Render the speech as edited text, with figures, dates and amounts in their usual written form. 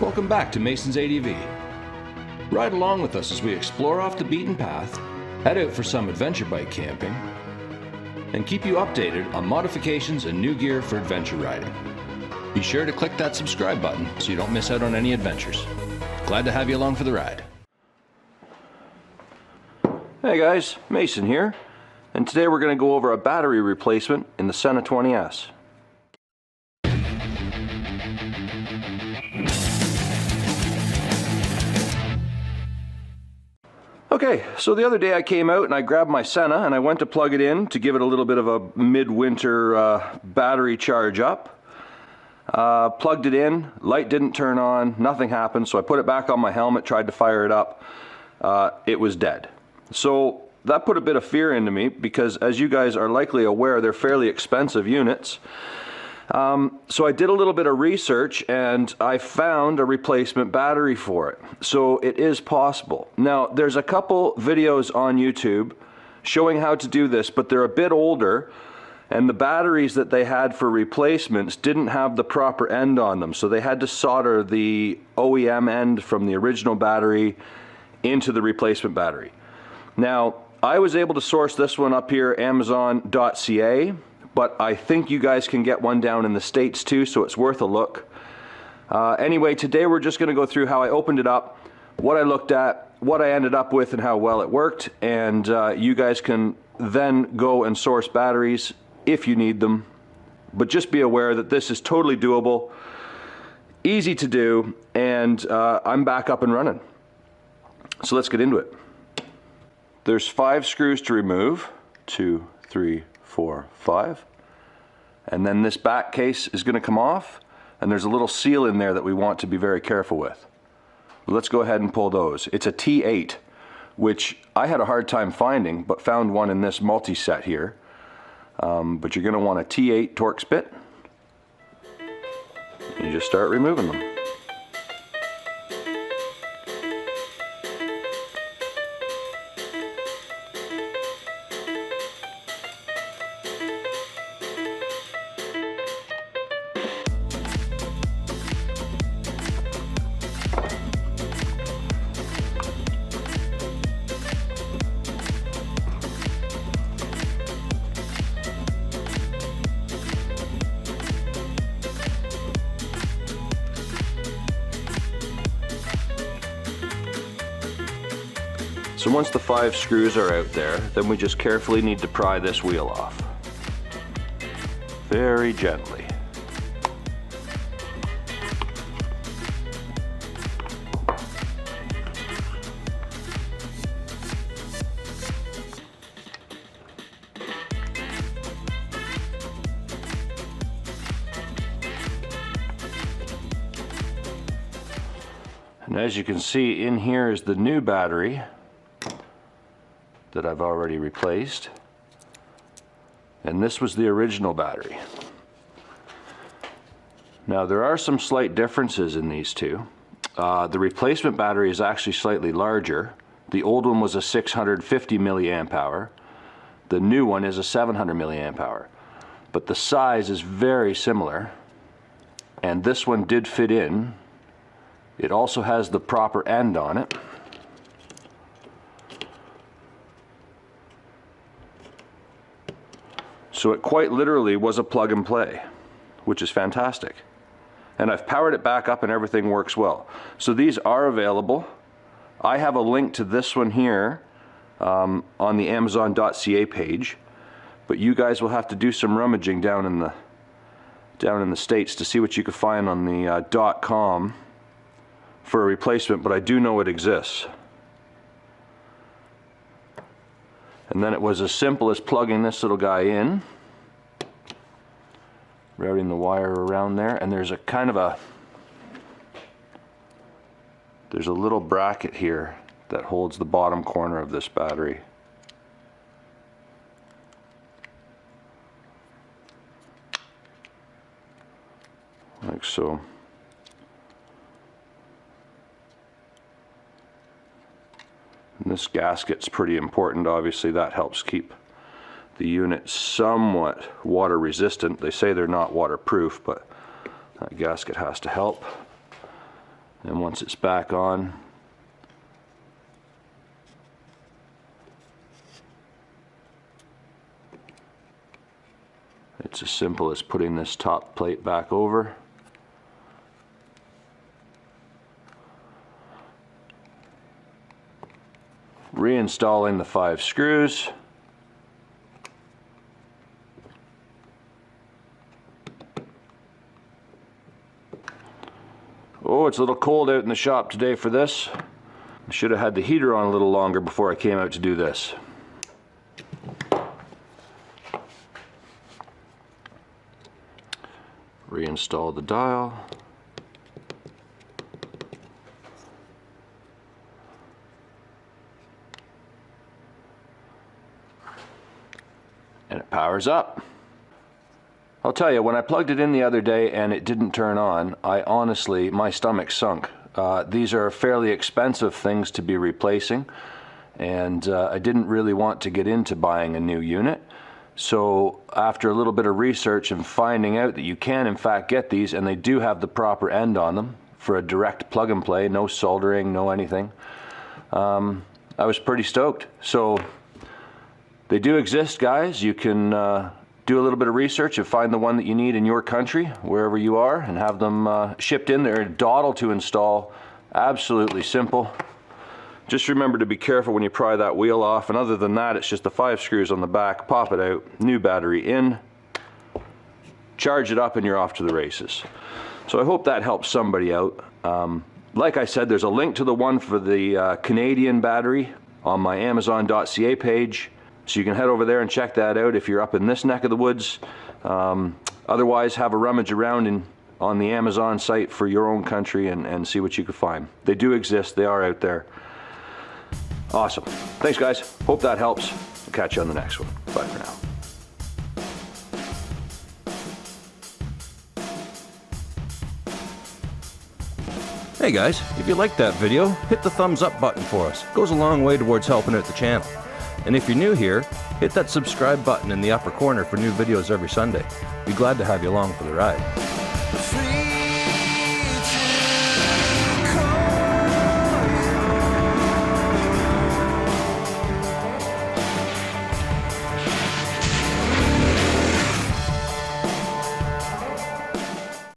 Welcome back to Mason's ADV. Ride along with us as we explore off the beaten path, head out for some adventure bike camping, and keep you updated on modifications and new gear for adventure riding. Be sure to click that subscribe button so you don't miss out on any adventures. Glad to have you along for the ride. Hey guys, Mason here, and today we're going to go over a battery replacement in the Sena 20S. Okay, so the other day I came out and I grabbed my Sena and I went to plug it in to give it a little bit of a midwinter battery charge up. Plugged it in, light didn't turn on, nothing happened, so I put it back on my helmet, tried to fire it up. It was dead. So that put a bit of fear into me because, as you guys are likely aware, they're fairly expensive units. So I did a little bit of research and I found a replacement battery for it. So it is possible. Now there's a couple videos on YouTube showing how to do this, but they're a bit older and the batteries that they had for replacements didn't have the proper end on them. So they had to solder the OEM end from the original battery into the replacement battery. Now I was able to source this one up here, Amazon.ca. But I think you guys can get one down in the States too, so it's worth a look. Anyway, today we're just going to go through how I opened it up, what I looked at, what I ended up with, and how well it worked. And you guys can then go and source batteries if you need them. But just be aware that this is totally doable, easy to do, and I'm back up and running. So let's get into it. There's 5 screws to remove, 2, 3, 4, 5, and then this back case is going to come off, and there's a little seal in there that we want to be very careful with. Let's go ahead and pull those. It's a T8, which I had a hard time finding, but found one in this multi-set here. But you're going to want a T8 Torx bit. You just start removing them. So once the 5 screws are out there, then we just carefully need to pry this wheel off. Very gently. And as you can see, in here is the new battery that I've already replaced, and this was the original battery. Now there are some slight differences in these two. The replacement battery is actually slightly larger. The old one was a 650 milliamp hour. The new one is a 700 milliamp hour. But the size is very similar, and this one did fit in. It also has the proper end on it. So it quite literally was a plug and play, which is fantastic. And I've powered it back up and everything works well. So these are available. I have a link to this one here on the Amazon.ca page, but you guys will have to do some rummaging down in the States to see what you can find on the .com for a replacement, but I do know it exists. And then it was as simple as plugging this little guy in, routing the wire around there, and there's a kind of there's a little bracket here that holds the bottom corner of this battery. Like so. And this gasket's pretty important, obviously. That helps keep the unit somewhat water resistant. They say they're not waterproof, but that gasket has to help. And once it's back on, it's as simple as putting this top plate back over. Reinstalling the 5 screws. Oh, it's a little cold out in the shop today for this. I should have had the heater on a little longer before I came out to do this. Reinstall the dial. And it powers up. I'll tell you, when I plugged it in the other day and it didn't turn on, I honestly, my stomach sunk. These are fairly expensive things to be replacing, and I didn't really want to get into buying a new unit. So after a little bit of research and finding out that you can in fact get these, and they do have the proper end on them for a direct plug and play, no soldering, no anything, I was pretty stoked. So they do exist, guys. You can do a little bit of research and find the one that you need in your country, wherever you are, and have them shipped in. They're a dawdle to install, absolutely simple. Just remember to be careful when you pry that wheel off, and other than that, it's just the 5 screws on the back, pop it out, new battery in, charge it up, and you're off to the races. So I hope that helps somebody out. Like I said, there's a link to the one for the Canadian battery on my Amazon.ca page. So you can head over there and check that out if you're up in this neck of the woods. Otherwise, have a rummage around on the Amazon site for your own country and see what you can find. They do exist, they are out there. Awesome. Thanks, guys. Hope that helps. I'll catch you on the next one. Bye for now. Hey guys, if you liked that video, hit the thumbs up button for us. It goes a long way towards helping out the channel. And if you're new here, hit that subscribe button in the upper corner for new videos every Sunday. Be glad to have you along for the ride.